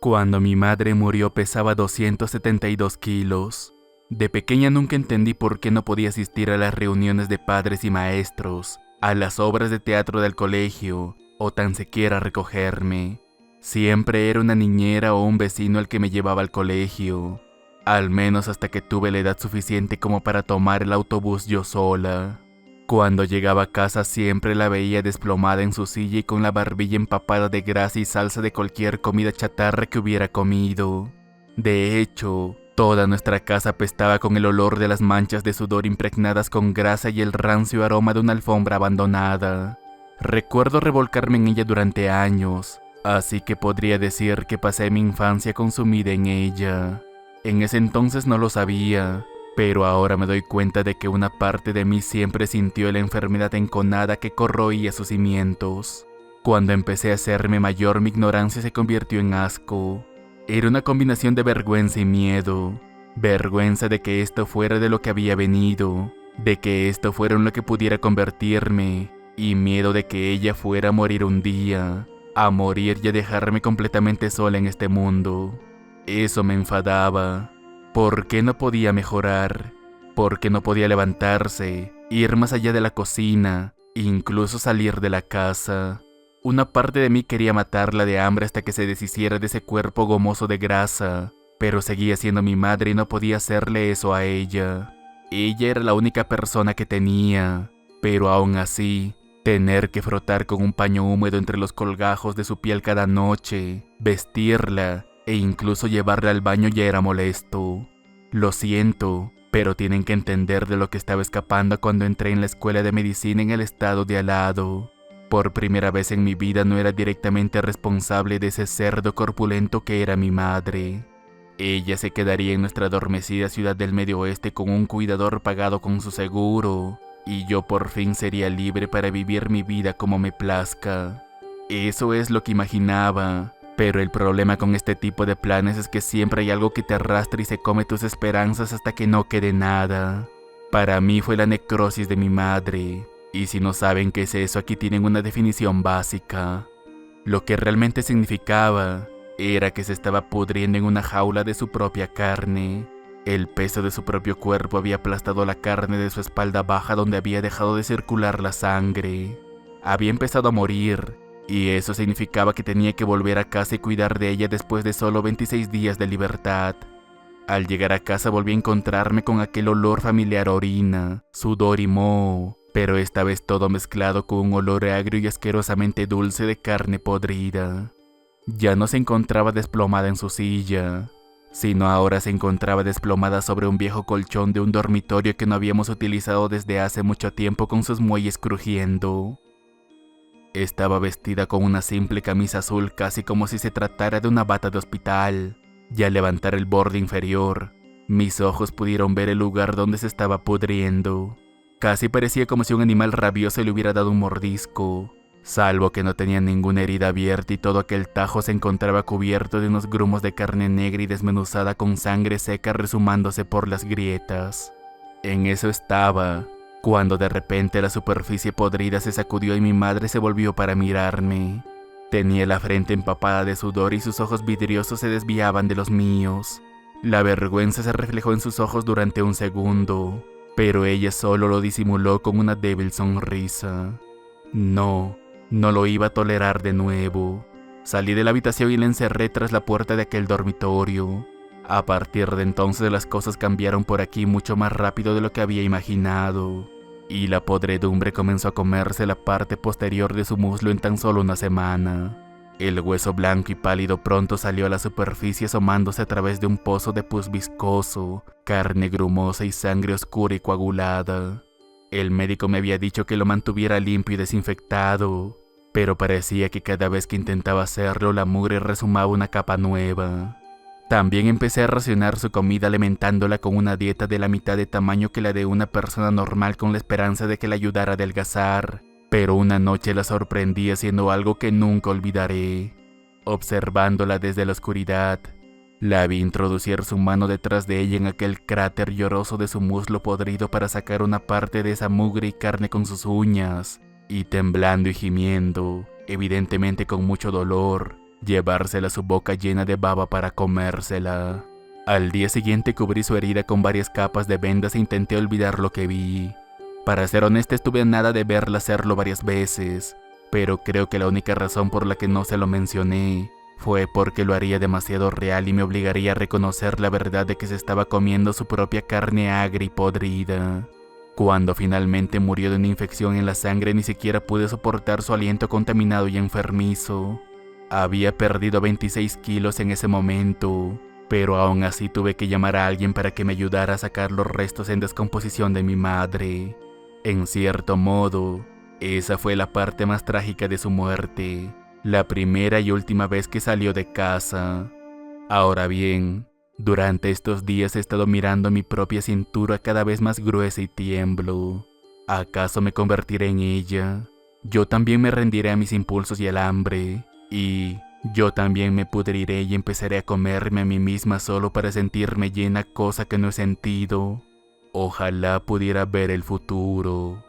Cuando mi madre murió pesaba 272 kilos. De pequeña nunca entendí por qué no podía asistir a las reuniones de padres y maestros, a las obras de teatro del colegio, o tan siquiera recogerme. Siempre era una niñera o un vecino el que me llevaba al colegio, al menos hasta que tuve la edad suficiente como para tomar el autobús yo sola. Cuando llegaba a casa siempre la veía desplomada en su silla y con la barbilla empapada de grasa y salsa de cualquier comida chatarra que hubiera comido. De hecho, toda nuestra casa apestaba con el olor de las manchas de sudor impregnadas con grasa y el rancio aroma de una alfombra abandonada. Recuerdo revolcarme en ella durante años, así que podría decir que pasé mi infancia consumida en ella. En ese entonces no lo sabía, pero ahora me doy cuenta de que una parte de mí siempre sintió la enfermedad enconada que corroía sus cimientos. Cuando empecé a hacerme mayor, mi ignorancia se convirtió en asco. Era una combinación de vergüenza y miedo. Vergüenza de que esto fuera de lo que había venido, de que esto fuera en lo que pudiera convertirme, y miedo de que ella fuera a morir un día, a morir y a dejarme completamente sola en este mundo. Eso me enfadaba. ¿Por qué no podía mejorar? ¿Por qué no podía levantarse, ir más allá de la cocina, incluso salir de la casa? Una parte de mí quería matarla de hambre hasta que se deshiciera de ese cuerpo gomoso de grasa, pero seguía siendo mi madre y no podía hacerle eso a ella. Ella era la única persona que tenía, pero aún así, tener que frotar con un paño húmedo entre los colgajos de su piel cada noche, vestirla e incluso llevarla al baño ya era molesto. Lo siento, pero tienen que entender de lo que estaba escapando cuando entré en la escuela de medicina en el estado de al lado. Por primera vez en mi vida no era directamente responsable de ese cerdo corpulento que era mi madre. Ella se quedaría en nuestra adormecida ciudad del Medio Oeste con un cuidador pagado con su seguro, y yo por fin sería libre para vivir mi vida como me plazca. Eso es lo que imaginaba. Pero el problema con este tipo de planes es que siempre hay algo que te arrastra y se come tus esperanzas hasta que no quede nada. Para mí fue la necrosis de mi madre, y si no saben qué es eso, aquí tienen una definición básica. Lo que realmente significaba era que se estaba pudriendo en una jaula de su propia carne. El peso de su propio cuerpo había aplastado la carne de su espalda baja donde había dejado de circular la sangre. Había empezado a morir, y eso significaba que tenía que volver a casa y cuidar de ella después de solo 26 días de libertad. Al llegar a casa volví a encontrarme con aquel olor familiar a orina, sudor y moho, pero esta vez todo mezclado con un olor agrio y asquerosamente dulce de carne podrida. Ya no se encontraba desplomada en su silla, sino ahora se encontraba desplomada sobre un viejo colchón de un dormitorio que no habíamos utilizado desde hace mucho tiempo con sus muelles crujiendo. Estaba vestida con una simple camisa azul casi como si se tratara de una bata de hospital, y al levantar el borde inferior, mis ojos pudieron ver el lugar donde se estaba pudriendo. Casi parecía como si un animal rabioso le hubiera dado un mordisco, salvo que no tenía ninguna herida abierta y todo aquel tajo se encontraba cubierto de unos grumos de carne negra y desmenuzada con sangre seca resumándose por las grietas. En eso estaba, cuando de repente la superficie podrida se sacudió y mi madre se volvió para mirarme. Tenía la frente empapada de sudor y sus ojos vidriosos se desviaban de los míos. La vergüenza se reflejó en sus ojos durante un segundo, pero ella solo lo disimuló con una débil sonrisa. No lo iba a tolerar de nuevo. Salí de la habitación y la encerré tras la puerta de aquel dormitorio. A partir de entonces las cosas cambiaron por aquí mucho más rápido de lo que había imaginado, y la podredumbre comenzó a comerse la parte posterior de su muslo en tan solo una semana. El hueso blanco y pálido pronto salió a la superficie asomándose a través de un pozo de pus viscoso, carne grumosa y sangre oscura y coagulada. El médico me había dicho que lo mantuviera limpio y desinfectado, pero parecía que cada vez que intentaba hacerlo la mugre resumaba una capa nueva. También empecé a racionar su comida alimentándola con una dieta de la mitad de tamaño que la de una persona normal con la esperanza de que la ayudara a adelgazar, pero una noche la sorprendí haciendo algo que nunca olvidaré. Observándola desde la oscuridad, la vi introducir su mano detrás de ella en aquel cráter lloroso de su muslo podrido para sacar una parte de esa mugre y carne con sus uñas, y temblando y gimiendo, evidentemente con mucho dolor, llevársela a su boca llena de baba para comérsela. Al día siguiente cubrí su herida con varias capas de vendas e intenté olvidar lo que vi. Para ser honesta, estuve a nada de verla hacerlo varias veces, pero creo que la única razón por la que no se lo mencioné fue porque lo haría demasiado real y me obligaría a reconocer la verdad de que se estaba comiendo su propia carne agria y podrida. Cuando finalmente murió de una infección en la sangre, ni siquiera pude soportar su aliento contaminado y enfermizo. Había perdido 26 kilos en ese momento, pero aún así tuve que llamar a alguien para que me ayudara a sacar los restos en descomposición de mi madre. En cierto modo, esa fue la parte más trágica de su muerte, la primera y última vez que salió de casa. Ahora bien, durante estos días he estado mirando mi propia cintura cada vez más gruesa y tiemblo. ¿Acaso me convertiré en ella? Yo también me rendiré a mis impulsos y al hambre, y yo también me pudriré y empezaré a comerme a mí misma solo para sentirme llena, cosa que no he sentido. Ojalá pudiera ver el futuro.